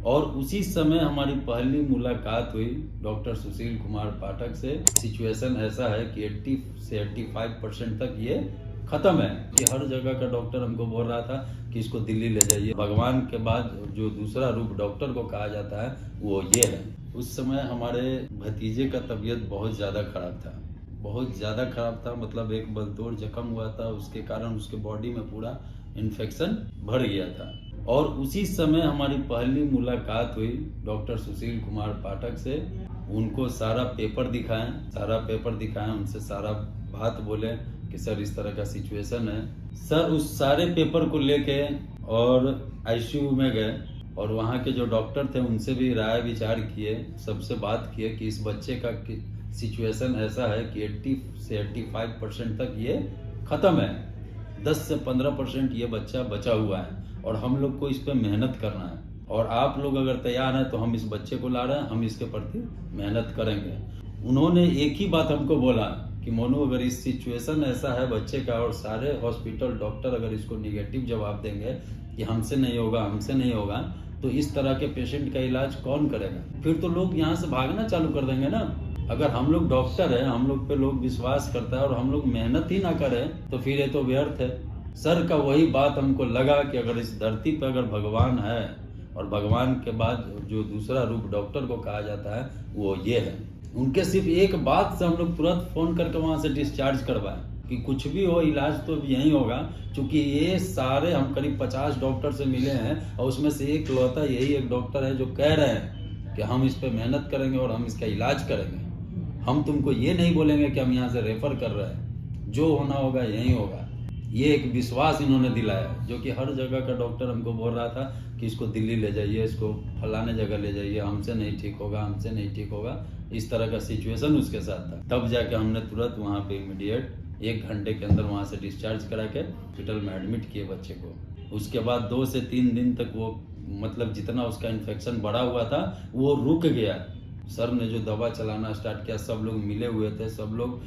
और उसी समय हमारी पहली मुलाकात हुई डॉक्टर सुशील कुमार पाठक से। सिचुएशन ऐसा है कि 80 से 85% तक ये खत्म है कि हर जगह का डॉक्टर हमको बोल रहा था कि इसको दिल्ली ले जाइए। भगवान के बाद जो दूसरा रूप डॉक्टर को कहा जाता है वो ये है। उस समय हमारे भतीजे का तबीयत बहुत ज़्यादा खराब था, बहुत ज़्यादा खराब था। मतलब एक बलतोड़ जख्म हुआ था, उसके कारण उसके बॉडी में पूरा इन्फेक्शन भर गया था। और उसी समय हमारी पहली मुलाकात हुई डॉक्टर सुशील कुमार पाठक से। उनको सारा पेपर दिखाएं, उनसे सारा बात बोले कि सर इस तरह का सिचुएशन है। सर उस सारे पेपर को लेके और आईसीयू में गए और वहाँ के जो डॉक्टर थे उनसे भी राय विचार किए, सबसे बात किए कि इस बच्चे का सिचुएशन ऐसा है कि 80 से 85% तक ये खत्म है, 10 से 15% ये बच्चा बचा हुआ है और हम लोग को इस पे मेहनत करना है। और आप लोग अगर तैयार हैं तो हम इस बच्चे को ला रहे हैं, हम इसके प्रति मेहनत करेंगे। उन्होंने एक ही बात हमको बोला कि मोनू अगर इस सिचुएशन ऐसा है बच्चे का और सारे हॉस्पिटल डॉक्टर अगर इसको निगेटिव जवाब देंगे कि हमसे नहीं होगा, तो इस तरह के पेशेंट का इलाज कौन करेगा? फिर तो लोग यहाँ से भागना चालू कर देंगे ना। अगर हम लोग डॉक्टर हैं, हम लोग पे लोग विश्वास करता है और हम लोग मेहनत ही ना करें तो फिर ये तो व्यर्थ है। सर का वही बात हमको लगा कि अगर इस धरती पर अगर भगवान है और भगवान के बाद जो दूसरा रूप डॉक्टर को कहा जाता है वो ये है। उनके सिर्फ एक बात से हम लोग तुरंत फोन करके वहां से डिस्चार्ज करवाए कि कुछ भी हो इलाज तो यहीं होगा। क्योंकि ये सारे हम करीब 50 डॉक्टर से मिले हैं और उसमें से एक लौता यही एक डॉक्टर है जो कह रहे हैं कि हम इस पे मेहनत करेंगे और हम इसका इलाज करेंगे। हम तुमको ये नहीं बोलेंगे कि हम यहाँ से रेफर कर रहे हैं, जो होना होगा यहीं होगा। ये एक विश्वास इन्होंने दिलाया, जो कि हर जगह का डॉक्टर हमको बोल रहा था कि इसको दिल्ली ले जाइए, इसको फलाने जगह ले जाइए, हमसे नहीं ठीक होगा। इस तरह का सिचुएशन उसके साथ था। तब जाके हमने तुरंत वहाँ पे इमीडिएट 1 घंटे के अंदर वहाँ से डिस्चार्ज करा के हॉस्पिटल में एडमिट किए बच्चे को। उसके बाद 2 से 3 दिन तक वो मतलब जितना उसका इन्फेक्शन बढ़ा हुआ था वो रुक गया। सर ने जो दवा चलाना स्टार्ट किया, सब लोग मिले हुए थे, सब लोग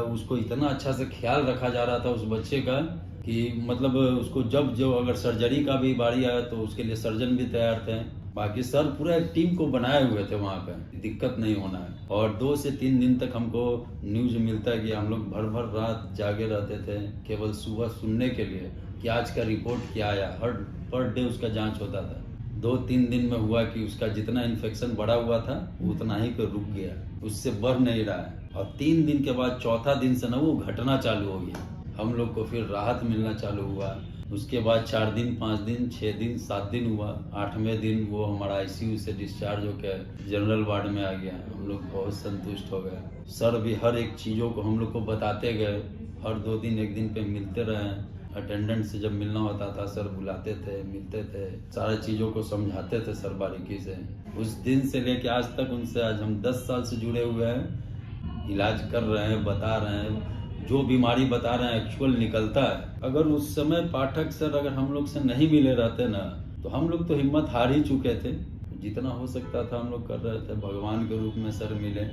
उसको इतना अच्छा से ख्याल रखा जा रहा था उस बच्चे का कि मतलब उसको जो अगर सर्जरी का भी बारी आया तो उसके लिए सर्जन भी तैयार थे। बाकी सर पूरा एक टीम को बनाए हुए थे वहाँ पे, दिक्कत नहीं होना है। और 2 से 3 दिन तक हमको न्यूज मिलता है कि हम लोग भर रात जागे रहते थे केवल सुबह सुनने के लिए कि आज का रिपोर्ट क्या आया। हर पर डे उसका जाँच होता था। 2-3 दिन में हुआ कि उसका जितना इन्फेक्शन बढ़ा हुआ था उतना ही पे रुक गया, उससे बढ़ नहीं रहा है। और 3 दिन के बाद चौथा दिन से ना वो घटना चालू हो गया। हम लोग को फिर राहत मिलना चालू हुआ। उसके बाद 4 दिन, 5 दिन, 6 दिन, 7 दिन हुआ। 8वें दिन वो हमारा आईसीयू से डिस्चार्ज होकर जनरल वार्ड में आ गया। हम लोग बहुत संतुष्ट हो गए। सर भी हर एक चीज़ों को हम लोग को बताते गए, हर 2 दिन 1 दिन पे मिलते रहे। अटेंडेंट से जब मिलना होता था सर बुलाते थे, मिलते थे, सारी चीज़ों को समझाते थे सर बारीकी से। उस दिन से लेके आज तक उनसे आज हम 10 साल से जुड़े हुए हैं, इलाज कर रहे हैं, बता रहे हैं, जो बीमारी बता रहे हैं एक्चुअल निकलता है। अगर उस समय पाठक सर अगर हम लोग से नहीं मिले रहते ना तो हम लोग तो हिम्मत हार ही चुके थे। जितना हो सकता था हम लोग कर रहे थे। भगवान के रूप में सर मिले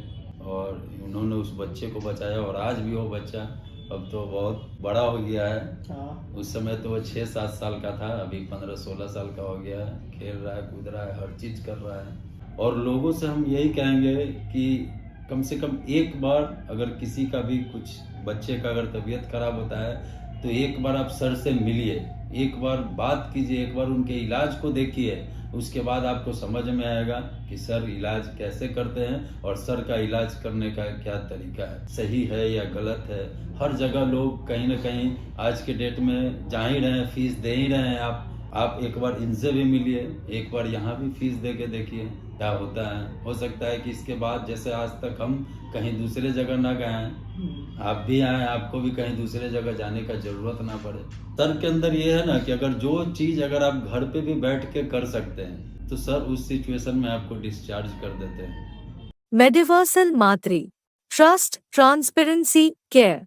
और उन्होंने उस बच्चे को बचाया और आज भी वो बच्चा अब तो बहुत बड़ा हो गया है। उस समय तो वो 6-7 साल का था, अभी 15-16 साल का हो गया है। खेल रहा है, कूद रहा है, हर चीज़ कर रहा है। और लोगों से हम यही कहेंगे कि कम से कम एक बार अगर किसी का भी कुछ बच्चे का अगर तबीयत खराब होता है तो एक बार आप सर से मिलिए, एक बार बात कीजिए, एक बार उनके इलाज को देखिए। उसके बाद आपको समझ में आएगा कि सर इलाज कैसे करते हैं और सर का इलाज करने का क्या तरीका है, सही है या गलत है। हर जगह लोग कहीं ना कहीं आज के डेट में जा ही रहे हैं, फीस दे ही रहे हैं। आप एक बार इनसे भी मिलिए, एक बार यहाँ भी फीस दे के देखिए क्या होता है। हो सकता है कि इसके बाद जैसे आज तक हम कहीं दूसरे जगह ना गए हैं, आप भी आए, आपको भी कहीं दूसरे जगह जाने का जरूरत ना पड़े। सर के अंदर ये है ना कि अगर जो चीज अगर आप घर पे भी बैठ के कर सकते हैं तो सर उस सिचुएशन में आपको डिस्चार्ज कर देते हैं। मेडिवर्सल मातृ ट्रस्ट ट्रांसपेरेंसी केयर।